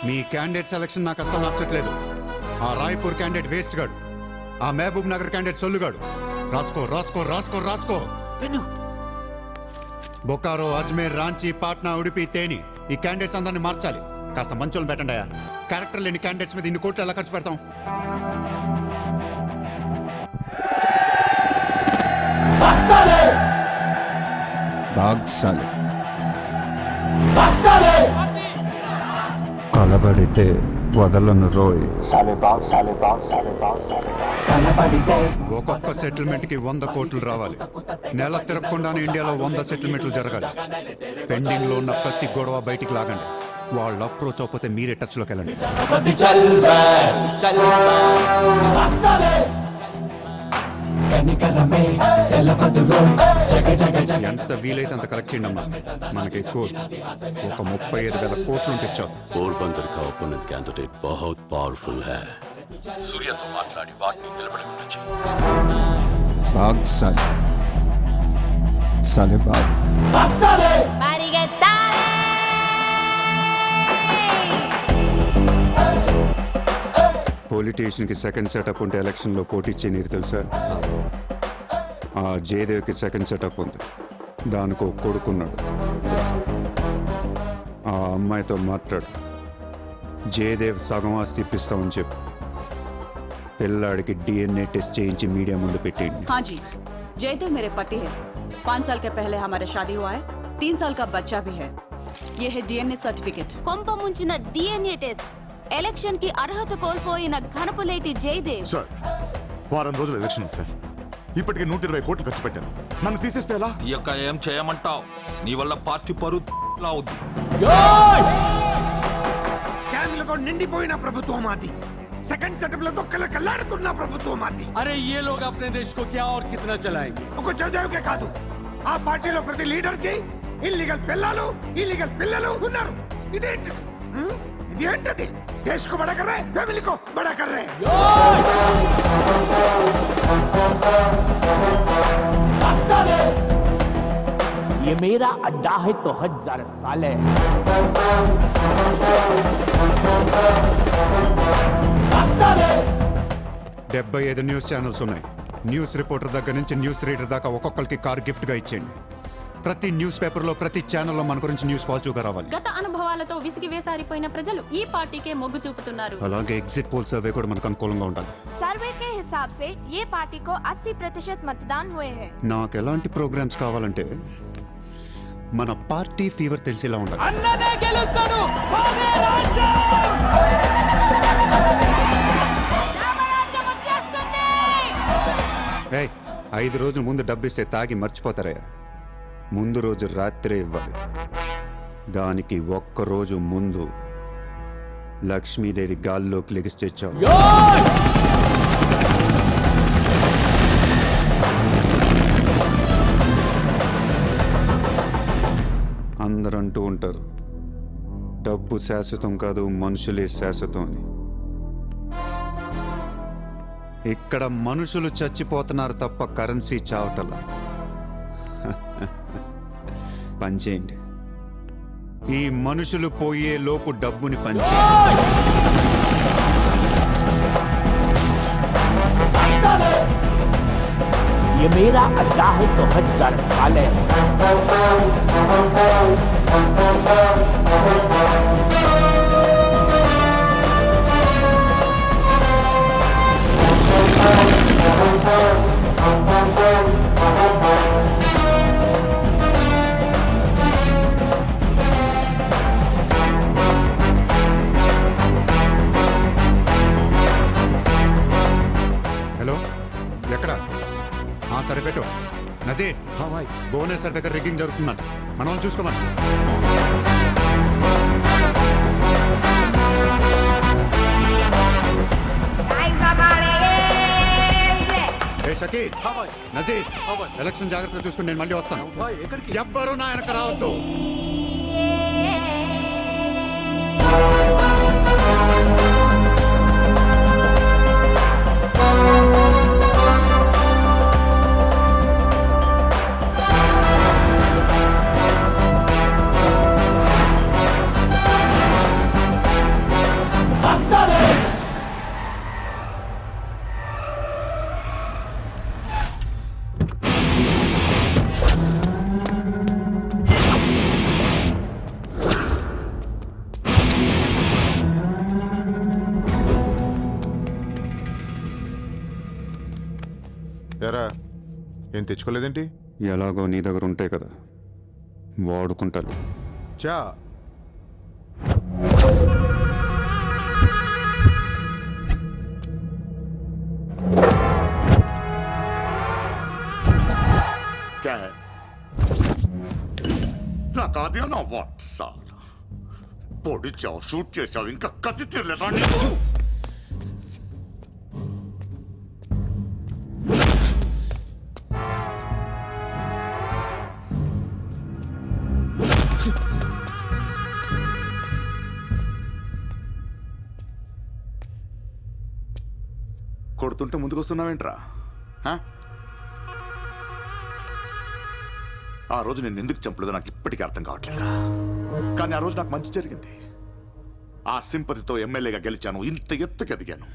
మీ candidate selection నాకు అస్సలు నచ్చట్లేదు. ఆ రాయ్పూర్ క్యాండిడేట్ వేస్ట్ గాడు, ఆ మహబూబ్ నగర్ క్యాండిడేట్ సొల్లుగాడు. రాసుకో రాసుకో రాసుకో రాసుకో. బొకారో, అజ్మేర్, రాంచీ, పాట్నా, ఉడిపి, తేని ఈ క్యాండిడేట్స్ అందరినీ మార్చాలి. కాస్త మంచోళ్ళని పెట్టండి అయ్యా. క్యారెక్టర్ లేని క్యాండిడేట్స్ మీద ఇన్ని కోట్లు ఎలా ఖర్చు పెడతాం? కలబడితే వదలను రోయ్. ఒక్కొక్క సెటిల్మెంట్ కి 100 కోట్లు రావాలి. నెల తిరగకుండానే ఇండియాలో 100 సెటిల్మెంట్లు జరగాలి. పెండింగ్ లో ఉన్న ప్రతి గొడవ బయటికి లాగండి. వాళ్ళు అప్రోచ్ అవ్వకపోతే మీరే టచ్ లోకి వెళ్ళండి. ఎంత వీలైతే అంత కలెక్ట్ చేయండి అమ్మా. మనకి ఎక్కువ ఒక 35,000 కోట్లు తెచ్చావు. పోర్బందర్ का ओपोनेंट कैंडिडेट बहुत पावरफुल है. सूर्यతో మాట్లాడి వాటిని నిలబడకుండా చేయి. బాగ్ సాలే సాలే బాగ్ బాగ్ సాలే పొలిటీషియన్ కి సెకండ్ సెటప్ ఉంటే ఎలక్షన్ లో పోటీ చేయనీరు తెలుసా? ఆ జయదేవ్ కి సెకండ్ సెటప్ ఉంది. దానికో కొడుకున్నాడు. ఆ అమ్మాయితో మాట్లాడు. జయదేవ్ సగం ఆస్తి ఇప్పిస్తామని చెప్పు. పిల్లాడికి DNA टेस्ट చేయించి మీడియా ముందు పెట్టేయండి. हाँ जी, जयदेव मेरे पति है. 5 साल के पहले हमारा शादी हुआ है. 3 साल का बच्चा भी है. ये है DNA सर्टिफिकेट. కొంప ముంచిన DNA టెస్ట్. ఎలక్షన్ కి అర్హత కోల్పోయిన ఘనపులేటి జయదేవ్. సార్, వారం రోజులు ఎలక్షన్ ఉంది సార్. ఇప్పటికే 120 కోట్లు ఖర్చు పెట్టాను. నన్ను తీసేస్తే ఎలా? ఈ యొక్క ఏం చేయమంటావు? నీ వల్ల పార్టీ పరువులా ఉంది. స్కామ్లతో నిండిపోయిన ప్రభుత్వం మాది. సెకండ్ సెటప్ లో తొక్కల కల్లాడుతున్న ప్రభుత్వం మాది. अरे ये लोग अपने देश को क्या और कितना चलाएंगे? ఒక జయదేవ్కే కాదు, ఆ పార్టీలో ప్రతి లీడర్ కి ఇల్లీగల్ పిల్లలు ఉన్నారు. ఇదేంటిది? ఇదేంటది? देश को बड़ा कर रहे हैं, फैमिली को बड़ा कर रहे हैं. ये मेरा अड्डा है तो 1000 साल है. 75 న్యూస్ ఛానల్స్ ఉన్నాయి. న్యూస్ రిపోర్టర్ దగ్గర నుంచి న్యూస్ రీడర్ దాకా ఒక్కొక్కరికి కార్ గిఫ్ట్ గా ఇచ్చేయండి. ప్రతి న్యూస్ పేపర్ లో, ప్రతి ఛానల్లో మన గురించి న్యూస్ పాజిటివ్ గా రావాలి. గత అనుభవాలతో విసిగి వేసారిపోయిన ప్రజలు ఈ పార్టీకే మొగ్గు చూపుతున్నారు. అలాగే ఎగ్జిట్ పోల్ సర్వే కూడా మనకు అనుకూలంగా ఉండాలి. सर्वे के हिसाब से ये पार्टी को 80% मतदान हुए हैं. నాకు ఎలాంటి ప్రోగ్రామ్స్ కావాలంటే మన పార్టీ ఫీవర్ తెలిసేలా ఉండాలి. అన్నదే గెలుస్తాడు. మాదే రాజ్యం. రామరాజ్యం వచ్చేస్తుంది. 5 రోజుల ముందు డబ్బిస్తే తాగి మర్చిపోతారయ్యా. ముందు రోజు రాత్రే ఇవ్వాలి. దానికి ఒక్క రోజు ముందు లక్ష్మీదేవి గాల్లోకి లెగిసి తెచ్చావు. అందరూ అంటూ ఉంటారు డబ్బు శాశ్వతం కాదు, మనుషులే శాశ్వతం అని. ఇక్కడ మనుషులు చచ్చిపోతున్నారు తప్ప కరెన్సీ చావటలా. పనిచేయండి. ఈ మనుషులు పోయే లోపు డబ్బుని పంచేయండి. ये मेरा अड्डा है तो 1000 साल है. హలో, ఎక్కడ? సరిపెట్టు. నజీర్, భువనేశ్వర్ దగ్గర రిగ్గింగ్ జరుగుతుందంట. మనం చూసుకోమని. షకీల్, నజీర్, ఎలక్షన్ జాగ్రత్తగా చూసుకుని నేను మళ్ళీ వస్తాను. ఎవ్వరూ నా వెనక రావద్దు. ఎరా ఏం తెచ్చుకోలేదేంటి? ఎలాగో నీ దగ్గర ఉంటాయి కదా, వాడుకుంటాను. చా నాకు అదేనా వాట్ సార్? పొడిచావు, షూట్ చేసావు, ఇంకా కసి తీరలేదా నీకు? కొడుతుంటే ముందుకొస్తున్నావేంట్రా? ఆ రోజు నేను ఎందుకు చంపలేదో నాకు ఇప్పటికీ అర్థం కావట్లేదురా. కానీ ఆ రోజు నాకు మంచి జరిగింది. ఆ సింపతితో ఎమ్మెల్యేగా గెలిచాను, ఇంత ఎత్తుకి ఎదిగాను.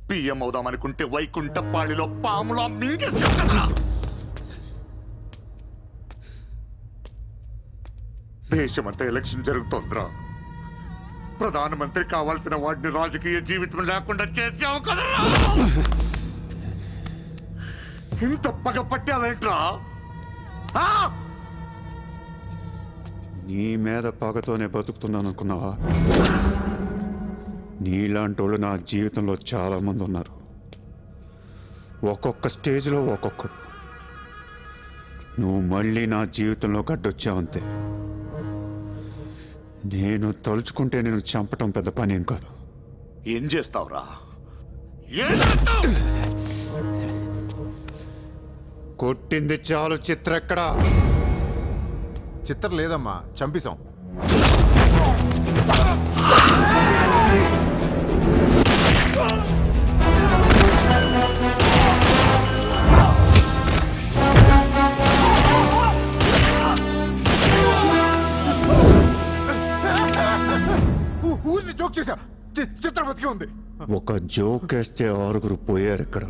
పిఎం అవుదామనుకుంటే వైకుంఠపాళిలో పాములా మింగేశావు కదా. దేశమంతా ఎలక్షన్ జరుగుతోందిరా. ప్రధానమంత్రి కావాల్సిన వాడిని రాజకీయ జీవితం లేకుండా చేసావు కదరా. ఇంత పగ పట్టావేంట్రా? నీ మీద పగతోనే బతుకుతున్నాను అనుకున్నావా? నీలాంటి వాళ్ళు నా జీవితంలో చాలా మంది ఉన్నారు. ఒక్కొక్క స్టేజ్లో ఒక్కొక్కడు. నువ్వు మళ్ళీ నా జీవితంలో గడ్డొచ్చావంతే. నేను తలుచుకుంటే నేను చంపటం పెద్ద పని ఏం కాదు. ఏం చేస్తావురా? కొట్టింది చాలు. చిత్ర ఎక్కడా? చిత్ర లేదమ్మా, చంపేశాం. ఊరిని జోక్ చేశా. చిత్ర బతికే ఉంది. ఒక జోక్ వేస్తే 6 పోయారు ఇక్కడ.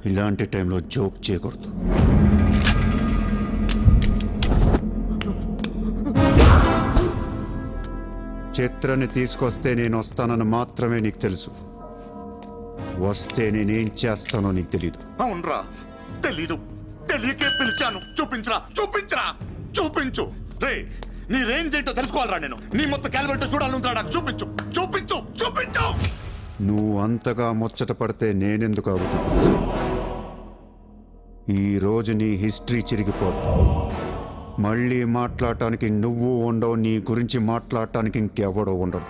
ఇలాంటి టైంలో జోక్ చేయకూడదు. చిత్రని తీసుకొస్తే నేను వస్తానని మాత్రమే నీకు తెలుసు. వస్తే నేనేం చేస్తానో నీకు తెలీదు. అవునరా, తెలీదు. తెలియకే పిలిచాను. చూపించరా, చూపించరా, చూపించు. రే, నీ రేంజ్ ఏంటో తెలుసుకోవాలరా నేను. నీ మొత్తం క్యాలిబర్ చూడాలంటారా? నాకు చూపించు, చూపించు, చూపించు. నువ్వు అంతగా ముచ్చట పడితే నేనెందుకు అవుతాను? ఈ రోజు నీ హిస్టరీ చిరిగిపోద్ది. మళ్ళీ మాట్లాడటానికి నువ్వు ఉండవు, నీ గురించి మాట్లాడటానికి ఇంకెవడో ఉండడు.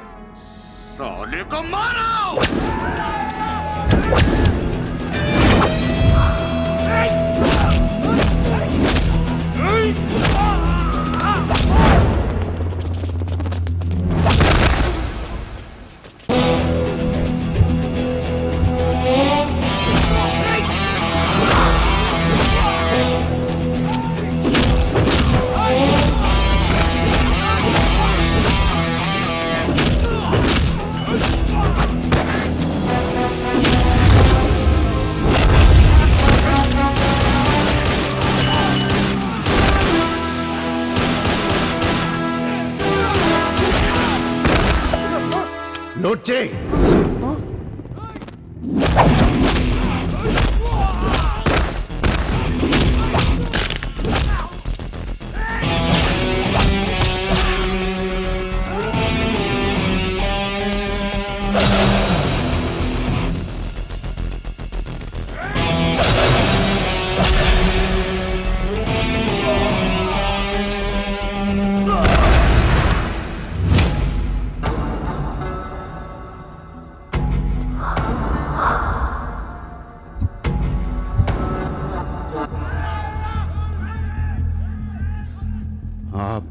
నోట్ చేయి.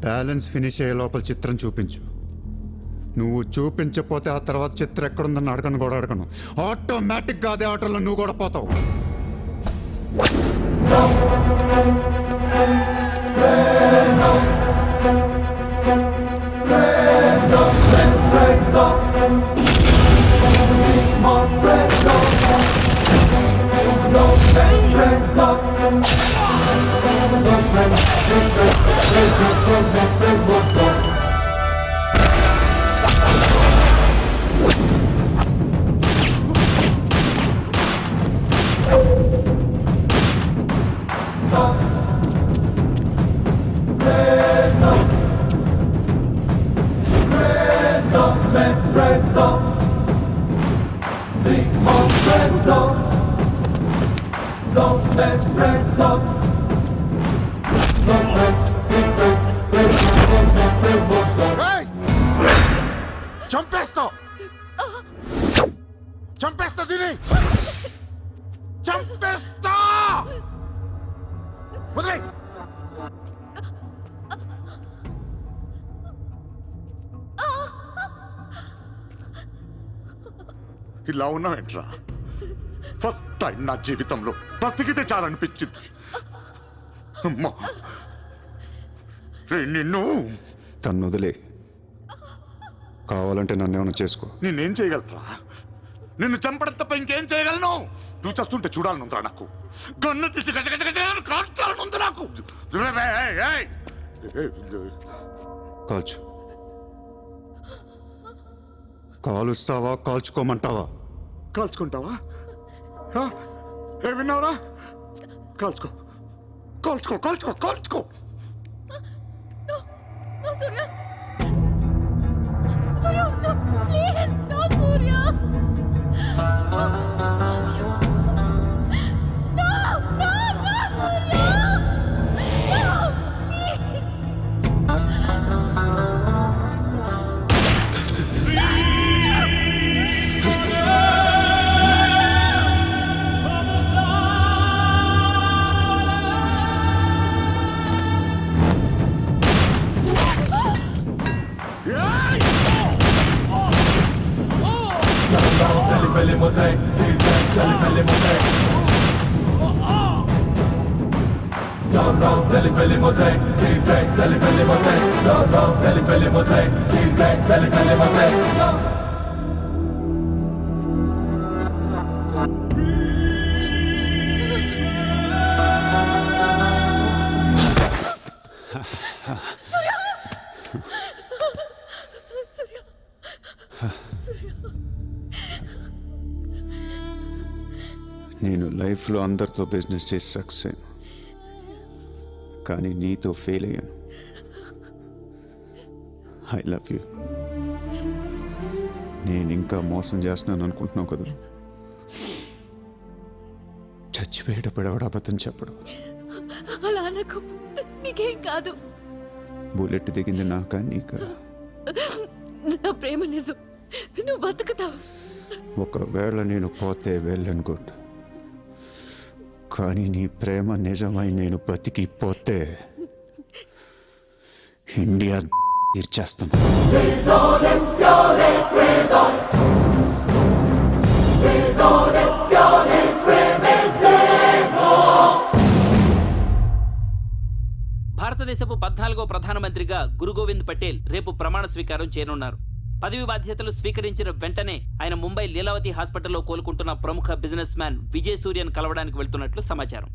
బ్యాలెన్స్ ఫినిష్ అయ్యే లోపల చిత్రం చూపించు. నువ్వు చూపించకపోతే ఆ తర్వాత చిత్రం ఎక్కడుందని అడగను కూడా అడగను. ఆటోమేటిక్గా అదే ఆటోలో నువ్వు కూడా పోతావు. Let's go. చంపేస్తావు చంపేస్తా దీని చంపేస్తా వదిలేయ్. ఇలా ఉన్నావేంట్రా? ఫస్ట్ టైం నా జీవితంలో బ్రతికితే చాలనిపించింది. అమ్మా రే నిన్ను తన్ను వదిలే. కావాలంటే నన్నేమైనా చేసుకో. నేనేం చేయగలరా? నిన్ను చంపడం తప్ప ఇంకేం చేయగలను? నువ్వు చేస్తుంటే చూడాలనుందిరా నాకు. గన్ను తీసి కాల్చాలనుంది నాకు. కాల్చు. కాలుస్తావా కాల్చుకోమంటావా? కాల్చుకుంటావా? ఏ విన్నావురా? కాల్చుకో కాల్చుకో కాల్చుకో కాల్చుకో. సూర్య సూర్య ప్లీజ్ నో సూర్య నేను లైఫ్లో అందరితో బిజినెస్ చేసి సక్సెస్ అయ్యాను, కానీ నీతో ఫెయిల్ అయ్యాను. I love you. నేను ఇంకా మోసం చేస్తున్నాను అనుకుంటున్నావు కదా? చచ్చిపోయేటప్పుడు ఎవడ అబద్ధం చెప్పడు. అలా అనకు, నీకేం కాదు. బుల్లెట్ దిగింది నాకా నీకా? నా ప్రేమ నిజం, నువ్వు బతుకుతావు. ఒకవేళ నేను పోతే వెళ్ళను గుడ్, కానీ నీ ప్రేమ నిజమై నేను బతికిపోతే ఇండియా తీర్చేస్తాను. భారతదేశపు 14వ ప్రధానమంత్రిగా గురు గోవింద్ పటేల్ రేపు ప్రమాణ స్వీకారం చేయనున్నారు. పదవి బాధ్యతలు స్వీకరించిన వెంటనే ఆయన ముంబై లీలావతి హాస్పిటల్లో కోలుకుంటున్న ప్రముఖ బిజినెస్ మ్యాన్ విజయ్ సూర్యను కలవడానికి వెళ్తున్నట్లు సమాచారం.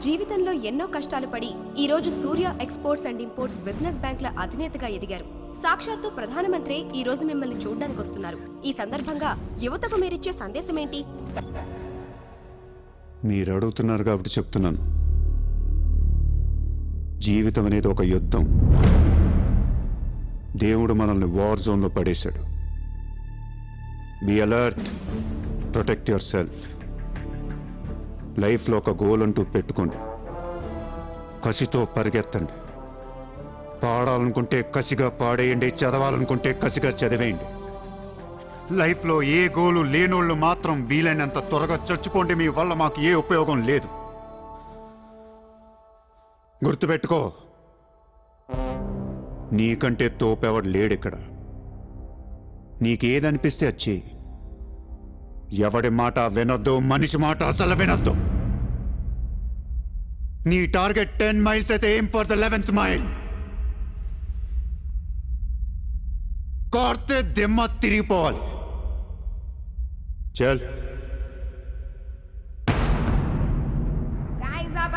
జీవితంలో ఎన్నో కష్టాలు పడి ఈ రోజు సూర్య ఎక్స్పోర్ట్స్ అండ్ ఇంపోర్ట్స్ బిజినెస్ బ్యాంకుల అధినేతగా ఎదిగారు. సాక్షాత్తు ప్రధానమంత్రి ఈ రోజు మిమ్మల్ని చూడడానికి వస్తున్నారు. ఈ సందర్భంగా యువతకు మీరిచ్చే సందేశం ఏంటి? మీరు అడుగుతున్నారు కాబట్టి చెప్తున్నాను. జీవితం అనేది ఒక యుద్ధం. దేవుడు మనల్ని వార్ జోన్లో పడేశాడు. Be alert, protect your self. లైఫ్లో ఒక గోల్ అంటూ పెట్టుకోండి, కసితో పరిగెత్తండి. పాడాలనుకుంటే కసిగా పాడేయండి, చదవాలనుకుంటే కసిగా చదివేయండి. లైఫ్లో ఏ గోలు లేనోళ్ళు మాత్రం వీలైనంత త్వరగా చచ్చిపోండి. మీ వల్ల మాకు ఏ ఉపయోగం లేదు. గుర్తుపెట్టుకో, నీకంటే తోపెవడు లేడిక్కడ. నీకేదనిపిస్తే వచ్చి ఎవడి మాట వినొద్దు, మనిషి మాట అసలు వినొద్దు. నీ టార్గెట్ 10 మైల్స్ అయితే aim for the 11th mile. కార్తే దిమ్మ తిరిగిపోవాలి. చల్. Guys, अब